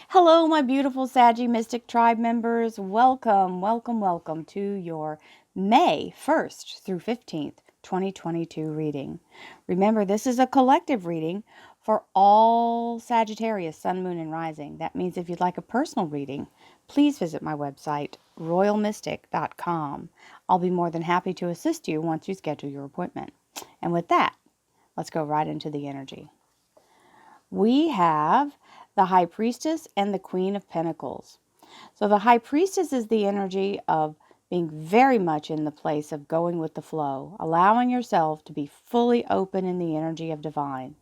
Hello, my beautiful Saggy Mystic Tribe members. Welcome, welcome, welcome to your May 1st through 15th, 2022 reading. Remember, this is a collective reading for all Sagittarius, Sun, Moon, and Rising. That means if you'd like a personal reading, please visit my website, royalmystic.com. I'll be more than happy to assist you once you schedule your appointment. And with that, let's go right into the energy. We have the High Priestess and the Queen of Pentacles. So the High Priestess is the energy of being very much in the place of going with the flow, allowing yourself to be fully open in the energy of divine,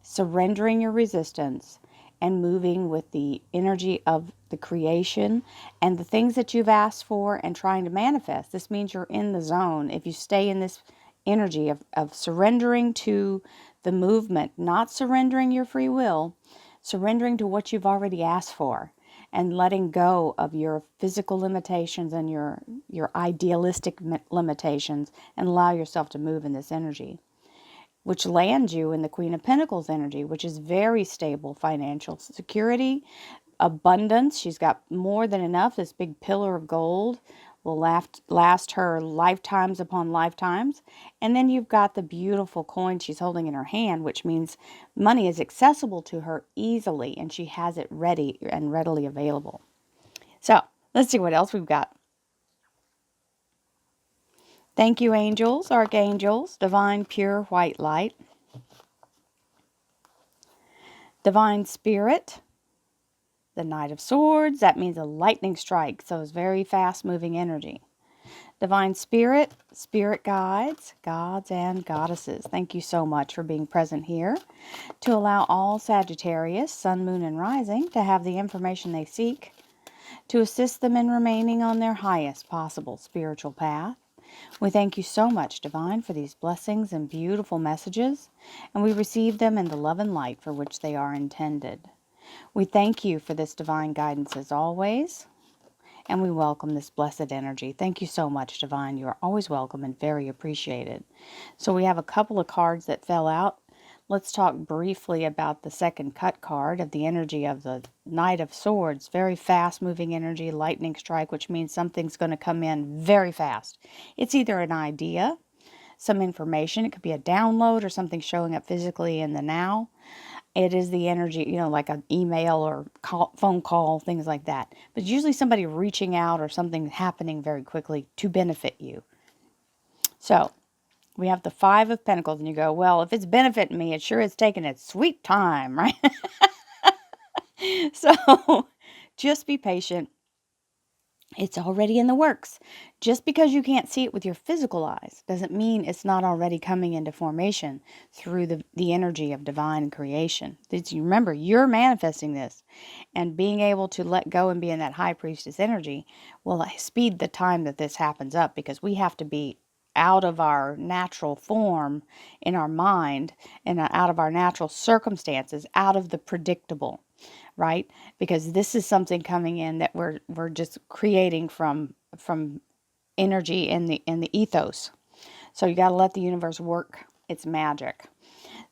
surrendering your resistance, and moving with the energy of the creation and the things that you've asked for and trying to manifest. This means you're in the zone. If you stay in this energy of surrendering to the movement, not surrendering your free will, surrendering to what you've already asked for, and letting go of your physical limitations and your idealistic limitations, and allow yourself to move in this energy, which lands you in the Queen of Pentacles energy, which is very stable financial security, abundance. She's got more than enough. This big pillar of gold will last her lifetimes upon lifetimes. And then you've got the beautiful coin she's holding in her hand, which means money is accessible to her easily, and she has it ready and readily available. So let's see what else we've got. Thank you, angels, archangels, divine pure white light, divine spirit, the Knight of Swords. That means a lightning strike, so it's very fast moving energy. Divine Spirit, Spirit Guides, Gods and Goddesses. Thank you so much for being present here to allow all Sagittarius, Sun, Moon, and Rising to have the information they seek to assist them in remaining on their highest possible spiritual path. We thank you so much, Divine, for these blessings and beautiful messages, and we receive them in the love and light for which they are intended. We thank you for this divine guidance as always, and we welcome this blessed energy. Thank you so much, Divine. You are always welcome and very appreciated. So we have a couple of cards that fell out. Let's talk briefly about the second cut card of the energy of the Knight of Swords. Very fast moving energy, lightning strike, which means something's going to come in very fast. It's either an idea, some information. It could be a download or something showing up physically in the now. It is the energy, like an email or phone call, things like that. But usually somebody reaching out or something happening very quickly to benefit you. So we have the Five of Pentacles, and you go, well, if it's benefiting me, it sure is taking its sweet time, right? So just be patient. It's already in the works. Just because you can't see it with your physical eyes doesn't mean it's not already coming into formation through the energy of divine creation. Remember, you're manifesting this, and being able to let go and be in that high priestess energy will speed the time that this happens up, because we have to be out of our natural form in our mind and out of our natural circumstances, out of the predictable, right? Because this is something coming in that we're just creating from energy in the ethos. So you got to let the universe work its magic.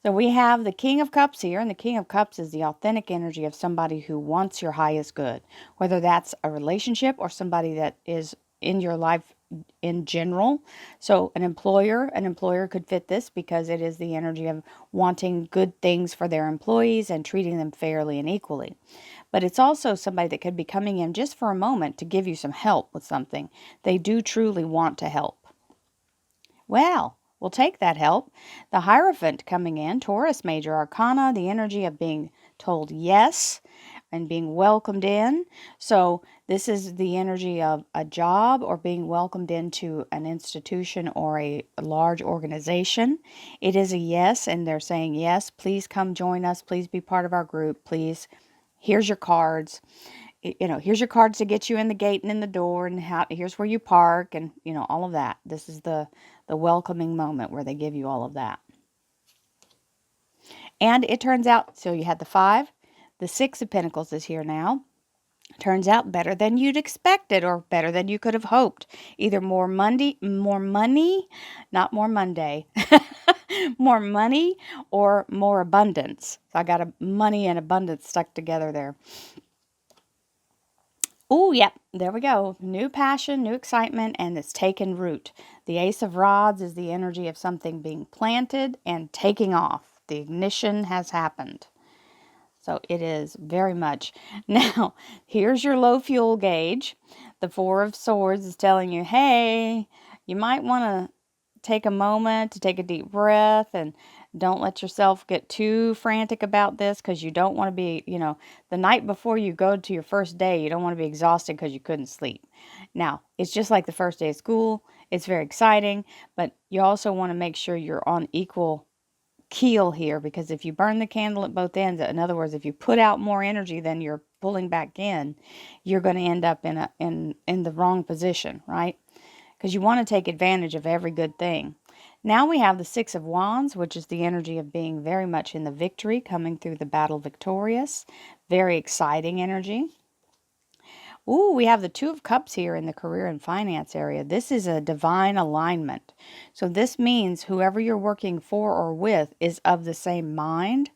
So we have the King of Cups here, and the King of Cups is the authentic energy of somebody who wants your highest good, whether that's a relationship or somebody that is in your life in general. So an employer could fit this, because it is the energy of wanting good things for their employees and treating them fairly and equally. But it's also somebody that could be coming in just for a moment to give you some help with something. They do truly want to help. Well, we'll take that help. The Hierophant coming in, Taurus Major Arcana, the energy of being told yes and being welcomed in. So this is the energy of a job or being welcomed into an institution or a large organization. It is a yes, and they're saying, yes, please come join us. Please be part of our group. Please, here's your cards. Here's your cards to get you in the gate and in the door, and here's where you park, and all of that. This is the welcoming moment where they give you all of that. And it turns out, so you had the Five, the Six of Pentacles is here now. Turns out better than you'd expected, or better than you could have hoped. Either more money, not more Monday, more money or more abundance. So I got money and abundance stuck together there. Oh, yep, there we go. New passion, new excitement, and it's taken root. The Ace of Rods is the energy of something being planted and taking off. The ignition has happened. So it is very much. Now, here's your low fuel gauge. The Four of Swords is telling you, hey, you might want to take a moment to take a deep breath and don't let yourself get too frantic about this, because you don't want to be, the night before you go to your first day, you don't want to be exhausted because you couldn't sleep. Now, it's just like the first day of school. It's very exciting, but you also want to make sure you're on equal keel here, because if you burn the candle at both ends, in other words, if you put out more energy than you're pulling back in, you're going to end up in the wrong position, right? Because you want to take advantage of every good thing. Now we have the Six of Wands, which is the energy of being very much in the victory, coming through the battle victorious. Very exciting energy. Ooh, we have the Two of Cups here in the career and finance area. This is a divine alignment. So this means whoever you're working for or with is of the same mind,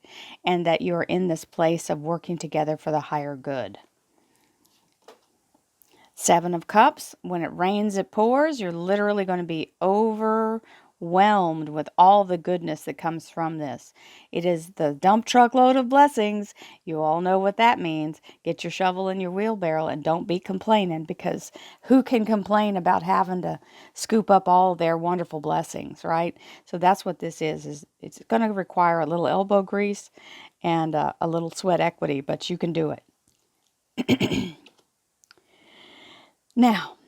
and that you're in this place of working together for the higher good. Seven of Cups, when it rains, it pours. You're literally going to be overwhelmed with all the goodness that comes from this. It is the dump truck load of blessings. You all know what that means. Get your shovel and your wheelbarrow and don't be complaining, because who can complain about having to scoop up all their wonderful blessings, right? So that's what this is it's going to require a little elbow grease and a little sweat equity, but you can do it. Now,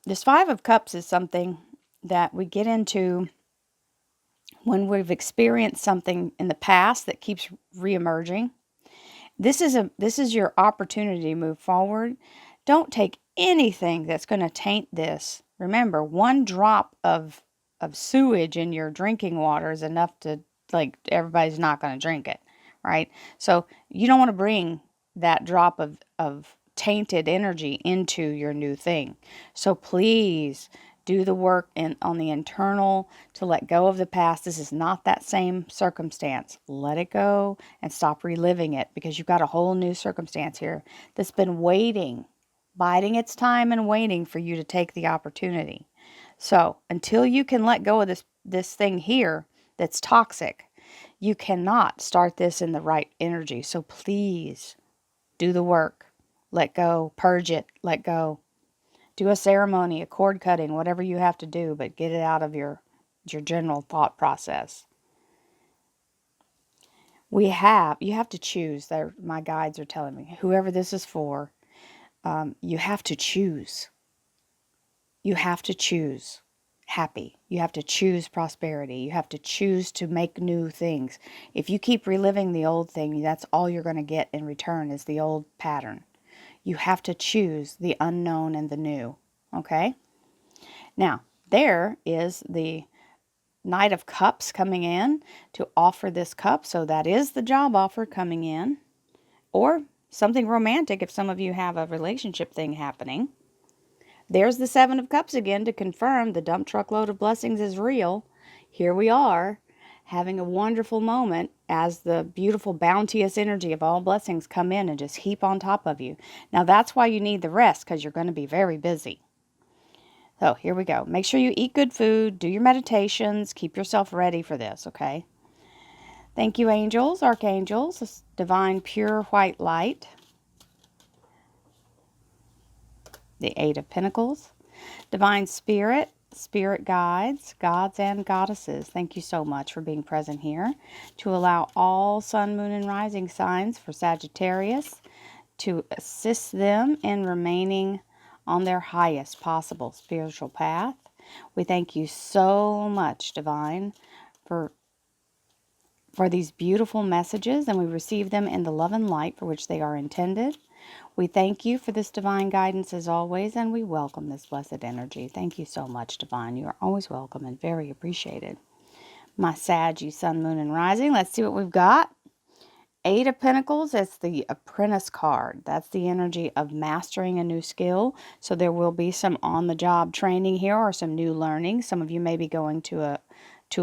this Five of Cups is something that we get into when we've experienced something in the past that keeps reemerging. This is your opportunity to move forward. Don't take anything that's going to taint this. Remember, one drop of sewage in your drinking water is enough to, like, everybody's not going to drink it, right? So you don't want to bring that drop of tainted energy into your new thing. So please do the work on the internal to let go of the past. This is not that same circumstance. Let it go and stop reliving it, because you've got a whole new circumstance here that's been waiting, biding its time and waiting for you to take the opportunity. So until you can let go of this thing here that's toxic, you cannot start this in the right energy. So please do the work. Let go, purge it, let go. Do a ceremony, a cord cutting, whatever you have to do, but get it out of your general thought process. You have to choose. My guides are telling me, whoever this is for, you have to choose. You have to choose happy. You have to choose prosperity. You have to choose to make new things. If you keep reliving the old thing, that's all you're going to get in return, is the old pattern. You have to choose the unknown and the new. Okay? Now, there is the Knight of Cups coming in to offer this cup. So that is the job offer coming in. Or something romantic if some of you have a relationship thing happening. There's the Seven of Cups again to confirm the dump truckload of blessings is real. Here we are, having a wonderful moment as the beautiful, bounteous energy of all blessings come in and just heap on top of you. Now that's why you need the rest, because you're going to be very busy. So here we go. Make sure you eat good food, do your meditations, keep yourself ready for this, okay? Thank you, angels, archangels, divine pure white light. The Eight of Pentacles. Divine Spirit, Spirit guides, gods and goddesses. Thank you so much for being present here to allow all sun, moon, and rising signs for Sagittarius to assist them in remaining on their highest possible spiritual path. We thank you so much, Divine, for these beautiful messages, and we receive them in the love and light for which they are intended. We thank you for this divine guidance as always, and we welcome this blessed energy. Thank you so much, Divine. You are always welcome and very appreciated. My Sag, sun, moon, and rising. Let's see what we've got. Eight of Pentacles, that's the apprentice card. That's the energy of mastering a new skill. So there will be some on-the-job training here or some new learning. Some of you may be going to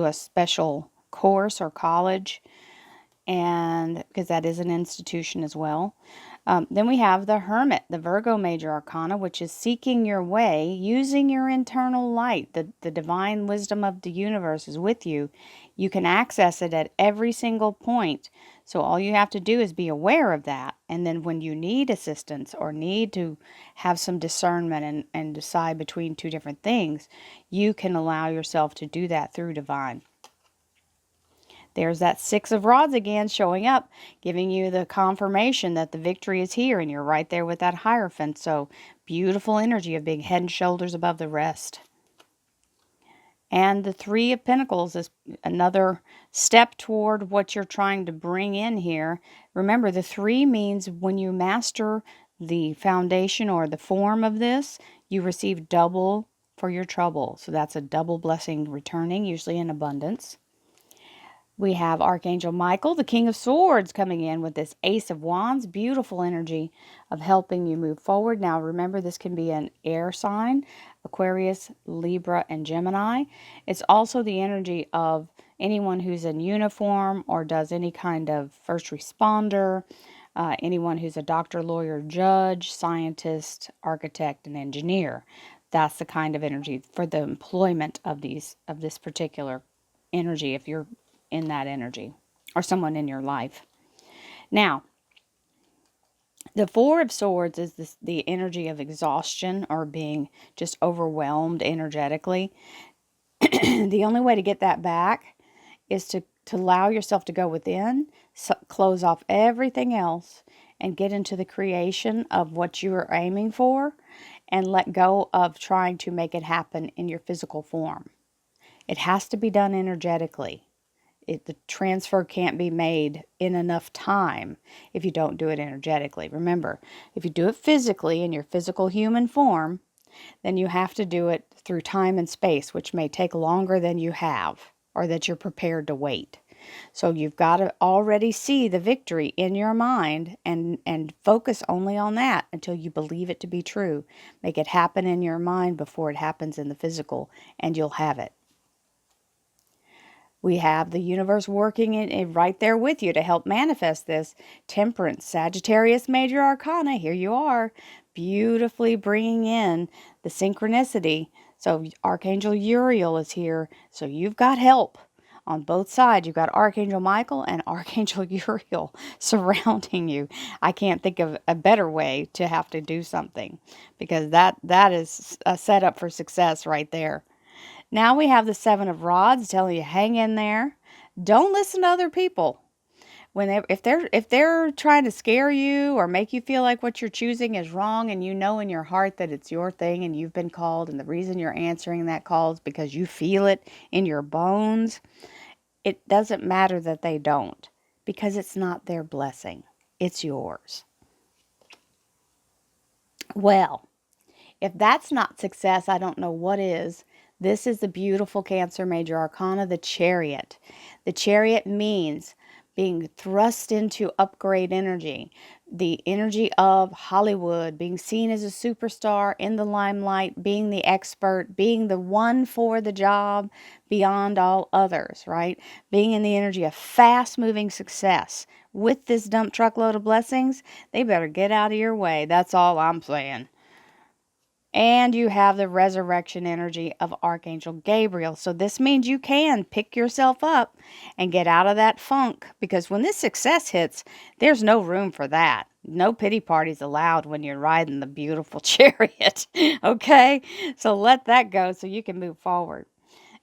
a special course or college, and because that is an institution as well. Then we have the Hermit, the Virgo major arcana, which is seeking your way, using your internal light. The divine wisdom of the universe is with you. You can access it at every single point. So all you have to do is be aware of that. And then when you need assistance or need to have some discernment and decide between two different things, you can allow yourself to do that through divine. There's that Six of Rods again showing up, giving you the confirmation that the victory is here, and you're right there with that Hierophant. So beautiful energy of being head and shoulders above the rest. And the Three of Pentacles is another step toward what you're trying to bring in here. Remember, the 3 means when you master the foundation or the form of this, you receive double for your trouble. So that's a double blessing returning, usually in abundance. We have Archangel Michael, the King of Swords, coming in with this Ace of Wands. Beautiful energy of helping you move forward. Now, remember, this can be an air sign, Aquarius, Libra, and Gemini. It's also the energy of anyone who's in uniform or does any kind of first responder, anyone who's a doctor, lawyer, judge, scientist, architect, and engineer. That's the kind of energy for the employment of this particular energy, if you're in that energy or someone in your life. Now, the Four of Swords is the energy of exhaustion or being just overwhelmed energetically. The only way to get that back is to allow yourself to go within, close off everything else, and get into the creation of what you are aiming for, and let go of trying to make it happen in your physical form. It has to be done energetically. The transfer can't be made in enough time if you don't do it energetically. Remember, if you do it physically in your physical human form, then you have to do it through time and space, which may take longer than you have or that you're prepared to wait. So you've got to already see the victory in your mind and focus only on that until you believe it to be true. Make it happen in your mind before it happens in the physical, and you'll have it. We have the universe working in right there with you to help manifest this. Temperance, Sagittarius major arcana. Here you are, beautifully bringing in the synchronicity. So Archangel Uriel is here. So you've got help on both sides. You've got Archangel Michael and Archangel Uriel surrounding you. I can't think of a better way to have to do something, because that is a setup for success right there. Now we have the Seven of Rods telling you, hang in there. Don't listen to other people. If they're trying to scare you or make you feel like what you're choosing is wrong, and you know in your heart that it's your thing and you've been called, and the reason you're answering that call is because you feel it in your bones, it doesn't matter that they don't, because it's not their blessing. It's yours. Well, if that's not success, I don't know what is. This is the beautiful Cancer major arcana, the Chariot. The Chariot means being thrust into upgrade energy, the energy of Hollywood, being seen as a superstar in the limelight, being the expert, being the one for the job beyond all others, right? Being in the energy of fast-moving success. With this dump truck load of blessings, they better get out of your way. That's all I'm saying. And you have the resurrection energy of Archangel Gabriel. So this means you can pick yourself up and get out of that funk. Because when this success hits, there's no room for that. No pity parties allowed when you're riding the beautiful chariot. Okay? So let that go so you can move forward.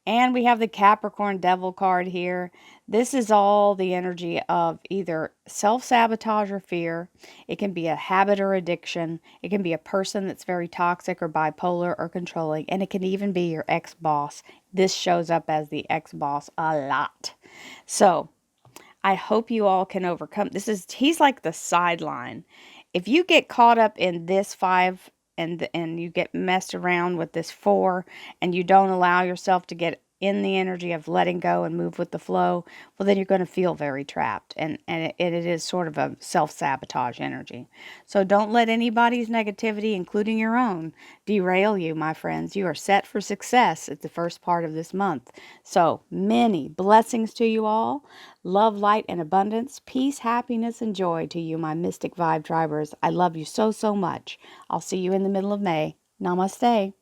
And we have the Capricorn Devil card here. This is all the energy of either self-sabotage or fear. It can be a habit or addiction. It can be a person that's very toxic or bipolar or controlling. And it can even be your ex-boss. This shows up as the ex-boss a lot. So I hope you all can overcome. He's like the sideline. If you get caught up in this 5 and you get messed around with this 4, and you don't allow yourself to get in the energy of letting go and move with the flow, well, then you're going to feel very trapped. And it is sort of a self-sabotage energy. So don't let anybody's negativity, including your own, derail you, my friends. You are set for success at the first part of this month. So many blessings to you all. Love, light, and abundance. Peace, happiness, and joy to you, my Mystic Vibe Tribers. I love you so, so much. I'll see you in the middle of May. Namaste.